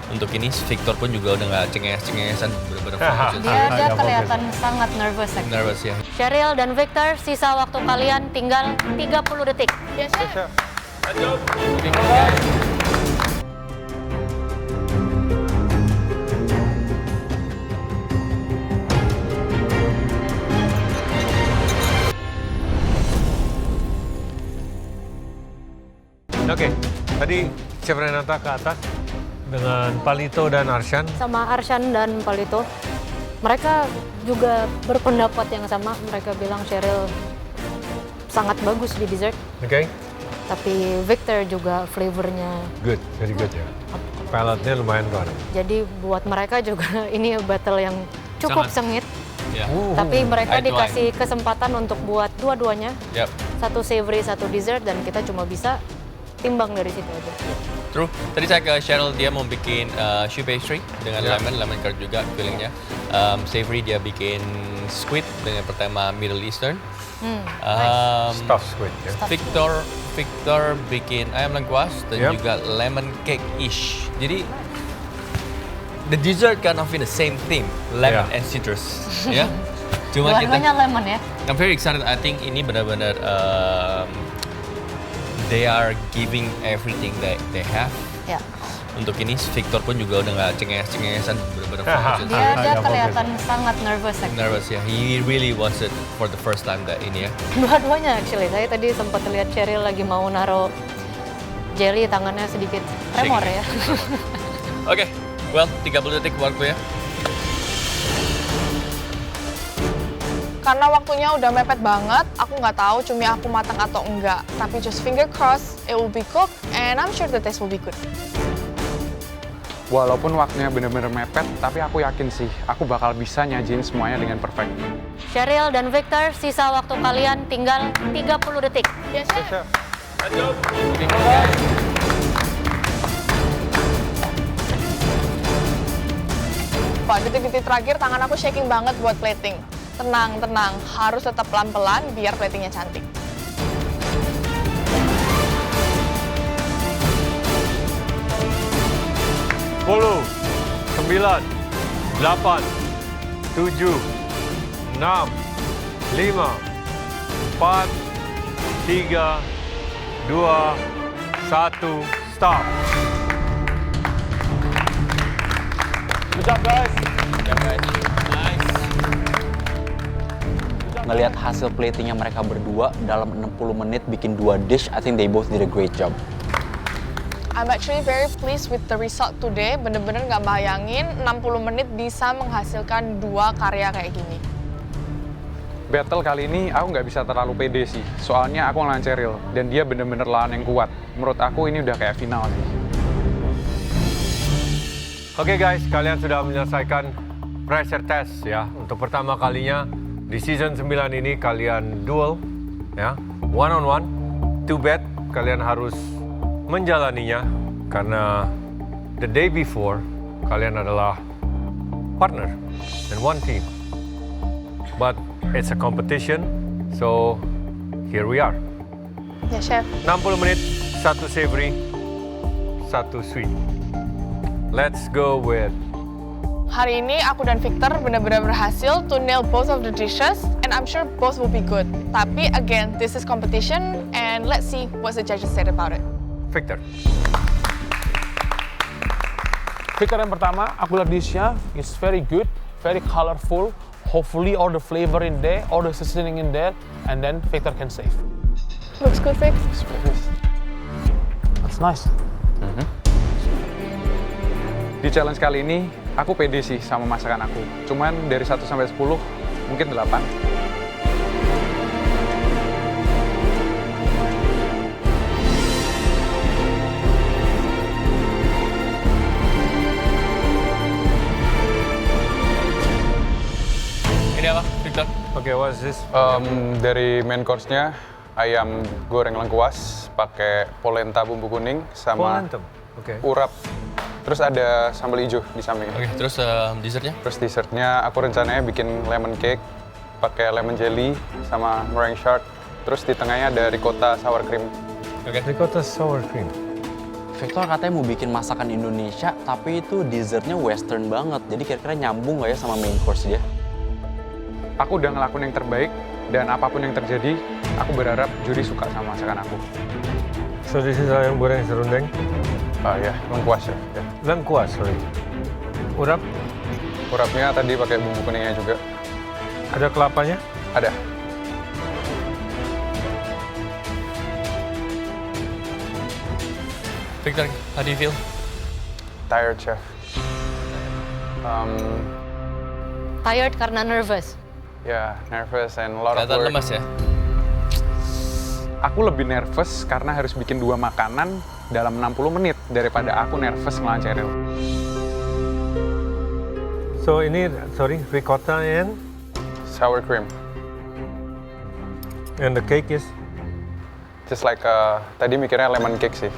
Untuk ini Victor pun juga udah nggak cengenges-cengengesan, bener-bener fokus. Dia kelihatan sangat nervous. Nervous ya. Cheryl dan Victor, sisa waktu kalian tinggal 30 detik. Yes, chef. Oke, tadi Chef Renata ke atas dengan Palito dan Arshan. Sama Arshan dan Palito, mereka juga berpendapat yang sama. Mereka bilang Cheryl sangat bagus di dessert. Oke, Tapi Victor juga flavornya. good, very good ya. Paletnya lumayan kuat. Jadi buat mereka juga ini battle yang cukup Sangat. sengit. Ya. Tapi mereka Eye to eye. dikasih kesempatan untuk buat dua-duanya. Yap. Satu savory, satu dessert, dan kita cuma bisa timbang dari situ aja. True. Tadi saya ke Cheryl, dia mau bikin choux pastry dengan lemon curd juga fillingnya. Savory dia bikin squid dengan pertama Middle Eastern. Stuffed squid ya. Victor bikin ayam lengkuas dan Yep. juga lemon cake-ish. Jadi the dessert kind of in the same theme, lemon Yeah. and citrus. Ya. Cuma kita, Dua-duanya lemon ya. I'm very excited. I think ini benar-benar they are giving everything that they have. Ya. Untuk ini Victor pun juga udah nggak cengenges-cengengesan, bener-bener fokus. Dia kelihatan sangat nervous. Nervous ya. He really wants it for the first time that ini ya. Dua-duanya actually. Saya tadi sempat lihat Cheryl lagi mau naro jelly, tangannya sedikit tremor ya. Oke, well 30 detik waktu ya. Karena waktunya udah mepet banget, aku nggak tahu cumi aku matang atau enggak. Tapi just finger crossed, it will be cooked and I'm sure the taste will be good. Walaupun waktunya bener-bener mepet, tapi aku yakin sih aku bakal bisa nyajin semuanya dengan perfect. Cheryl dan Victor, sisa waktu kalian tinggal 30 detik. Yes, chef. Pak, detik-detik terakhir tangan aku shaking banget buat plating. Tenang, tenang. Harus tetap pelan-pelan biar platingnya cantik. Sepuluh, 9, 8, 7, 6, 5, 4, 3, 2, 1, stop. Good job, guys. Ngelihat hasil platingnya mereka berdua dalam 60 menit bikin 2 dish, I think they both did a great job. I'm actually very pleased with the result today. Bener-bener nggak bayangin 60 menit bisa menghasilkan 2 karya kayak gini. Battle kali ini aku nggak bisa terlalu pede sih, soalnya aku ngelawan Cheryl, dan dia bener-bener lawan yang kuat. Menurut aku ini udah kayak final sih. Oke guys, kalian sudah menyelesaikan pressure test ya. Untuk pertama kalinya di season 9 ini kalian duel ya, one on one, two bet. Kalian harus menjalaninya karena the day before kalian adalah partner dan one team. But it's a competition, so here we are. Ya, chef. 60 menit, 1 savory, 1 sweet. Let's go with Hari ini aku dan Victor benar-benar berhasil to nail both of the dishes and I'm sure both will be good. Tapi again, this is competition and let's see what the judges said about it. Victor. Victor yang pertama, aku lihat dishnya is very good, very colorful. Hopefully all the flavor in there, all the seasoning in there, and then Victor can save. Looks good, Vic. That's nice. Di challenge kali ini, aku pede sih sama masakan aku. Cuman dari 1 sampai 10, mungkin 8. Ini apa, Victor? Okay, what's this? Dari main course-nya, ayam goreng lengkuas, pakai polenta bumbu kuning, sama Polenta. Oke. urap. Terus ada sambal hijau di sampingnya. Oke, terus dessertnya? Terus dessertnya aku rencananya bikin lemon cake, pakai lemon jelly sama meringue shard. Terus di tengahnya ada ricotta sour cream. Oke. Ricotta sour cream. Victor katanya mau bikin masakan Indonesia, tapi itu dessertnya western banget. Jadi kira-kira nyambung nggak ya sama main course dia? Aku udah ngelakuin yang terbaik, dan apapun yang terjadi, aku berharap juri suka sama masakan aku. So this is ayam goreng serundeng. Ya, lengkuas ya. Ya. Lengkuas, sorry. Urap, Urapnya tadi pakai bumbu kuningnya juga. ada kelapanya? Ada. Victor, how do you feel? Tired, chef. Tired karena nervous. Ya, nervous and a lot of Kelihatan work. lemas ya? Aku lebih nervous karena harus bikin 2 makanan dalam 60 menit daripada aku nervous ngelawan Cheryl. So ini, sorry, ricotta and Sour cream. the cake is? Just like, tadi mikirnya lemon cake sih.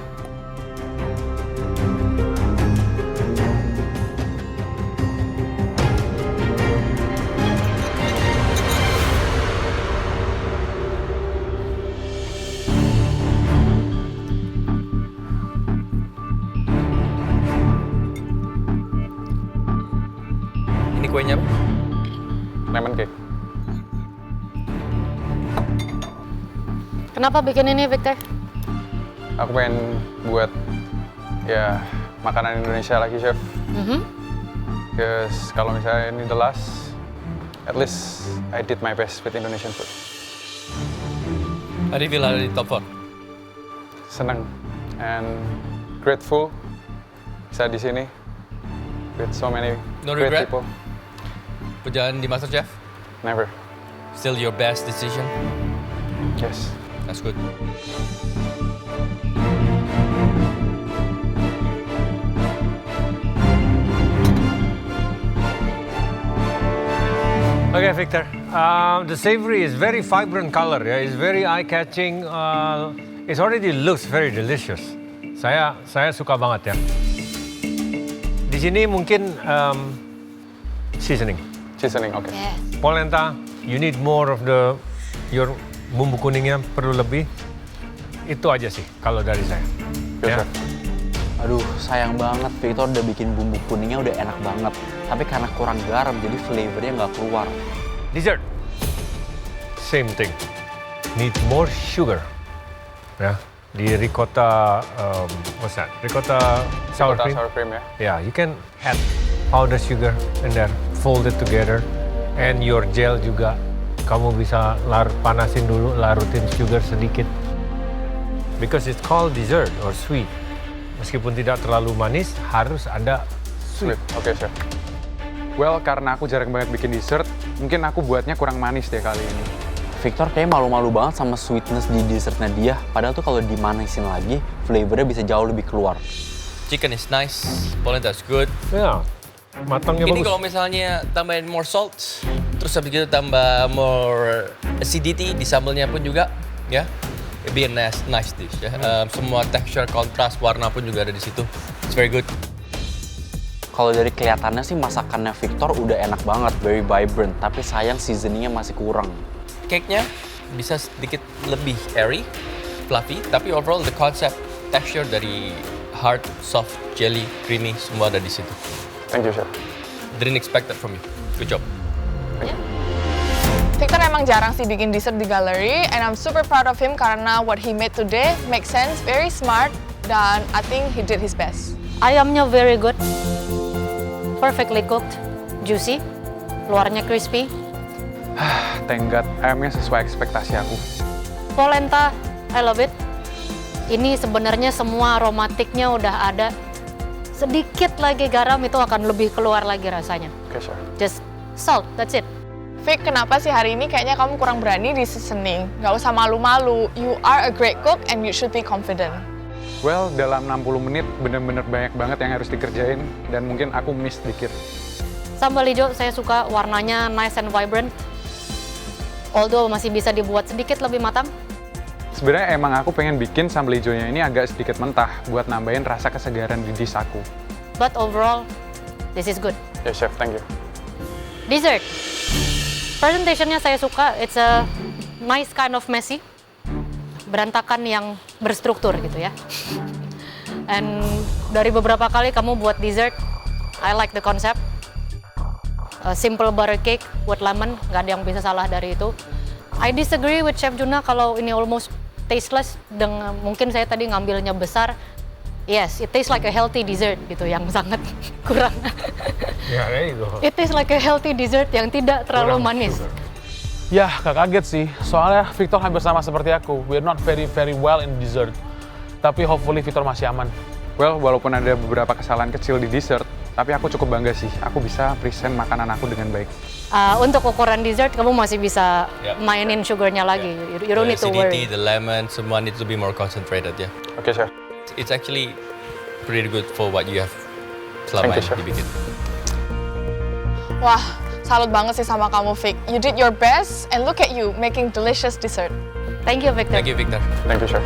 Ini kuenya apa? Lemon cake. Kenapa bikin ini, Victor? Aku pengen buat, ya, makanan Indonesia lagi, chef. Because kalau misalnya ini the last, at least I did my best with Indonesian food. How do you feel ada di top 4? Seneng and grateful bisa di sini with so many No great regret? people. Perjalanan di MasterChef? Never. Still your best decision? Yes. That's good. Okay, Victor. The savory is very vibrant color, yeah. It's very eye-catching. It already looks very delicious. Saya suka banget ya. Di sini mungkin seasoning. Seasoning, oke. Yes. Polenta, you need more of your bumbu kuningnya perlu lebih. Itu aja sih kalau dari saya. Yes, Ya. chef. Aduh, sayang banget. Victor udah bikin bumbu kuningnya udah enak banget. Tapi karena kurang garam, jadi flavornya nggak keluar. Dessert, same thing. Need more sugar. Ya, di ricotta, what's that? Ricotta sour Ricotta cream. sour cream ya. Yeah, you can add powdered sugar and then fold it together. And your gel juga, kamu bisa panasin dulu, larutin sugar sedikit. Because it's called dessert or sweet. Meskipun tidak terlalu manis, harus ada sweet. Oke, chef. Well, karena aku jarang banget bikin dessert, mungkin aku buatnya kurang manis deh kali ini. Victor kayak malu-malu banget sama sweetness di dessertnya dia. Padahal tuh kalau dimanisin lagi, flavornya bisa jauh lebih keluar. Chicken is nice, polenta is good. Ya, matangnya Ini bagus. kalau misalnya tambahin more salt, terus habis gitu tambah more acidity di sambelnya pun juga, ya. It'd be a nice dish ya. Semua texture, kontras, warna pun juga ada di situ. It's very good. Kalau dari kelihatannya sih masakannya Victor udah enak banget, very vibrant. Tapi sayang seasoningnya masih kurang. Cake-nya bisa sedikit lebih airy, fluffy, tapi overall the concept, texture dari hard, soft, jelly, creamy, semua ada di situ. Thank you, chef. Didn't expect that from you. Good job. Victor emang jarang sih bikin dessert di gallery, and I'm super proud of him karena what he made today makes sense, very smart, dan I think he did his best. Ayamnya very good. Perfectly cooked, juicy, luarnya crispy. Thank God, ayamnya sesuai ekspektasi aku. Polenta, I love it. Ini sebenarnya semua aromatiknya udah ada. Sedikit lagi garam itu akan lebih keluar lagi rasanya. Oke, chef. Just salt, that's it. Vic, kenapa sih hari ini kayaknya kamu kurang berani di seasoning? Gak usah malu-malu, you are a great cook and you should be confident. Well, dalam 60 menit bener-bener banyak banget yang harus dikerjain, dan mungkin aku miss dikit. Sambal hijau saya suka, warnanya nice and vibrant. Although masih bisa dibuat sedikit lebih matang. Sebenarnya emang aku pengen bikin sambal hijaunya ini agak sedikit mentah buat nambahin rasa kesegaran di dish aku. But overall, this is good. Ya, chef, thank you. Dessert. Presentationnya saya suka, it's a nice kind of messy. Berantakan yang berstruktur gitu ya. And dari beberapa kali kamu buat dessert, I like the concept. A simple butter cake with lemon, nggak ada yang bisa salah dari itu. I disagree with Chef Juna kalau ini almost tasteless. Dengan mungkin saya tadi ngambilnya besar. Yes, it tastes like a healthy dessert gitu, yang sangat kurang. Yeah, there you go. It tastes like a healthy dessert yang tidak terlalu Kurang manis. sugar. Ya, gak kaget sih. Soalnya Victor hampir sama seperti aku. We're not very well in dessert. Tapi hopefully Victor masih aman. Well, walaupun ada beberapa kesalahan kecil di dessert, tapi aku cukup bangga sih. Aku bisa present makanan aku dengan baik. Untuk ukuran dessert, kamu masih bisa Yeah. mainin sugarnya lagi. You don't need to worry. The lemon, semua need to be more concentrated ya. Oke, Chef. It's actually pretty good for what you have selama Thank you, Chef. ini dibikin. Wah, salut banget sih sama kamu, Vic. You did your best, and look at you making delicious dessert. Thank you, Victor. Thank you, Victor. Thank you, Chef.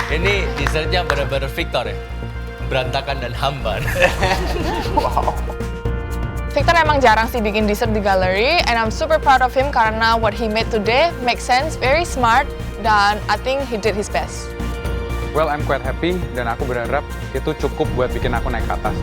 Ini dessertnya benar-benar Victor ya, berantakan dan hambar. Victor emang jarang sih bikin dessert di gallery, and I'm super proud of him karena what he made today makes sense, very smart, dan I think he did his best. Well, I'm quite happy dan aku berharap itu cukup buat bikin aku naik ke atas.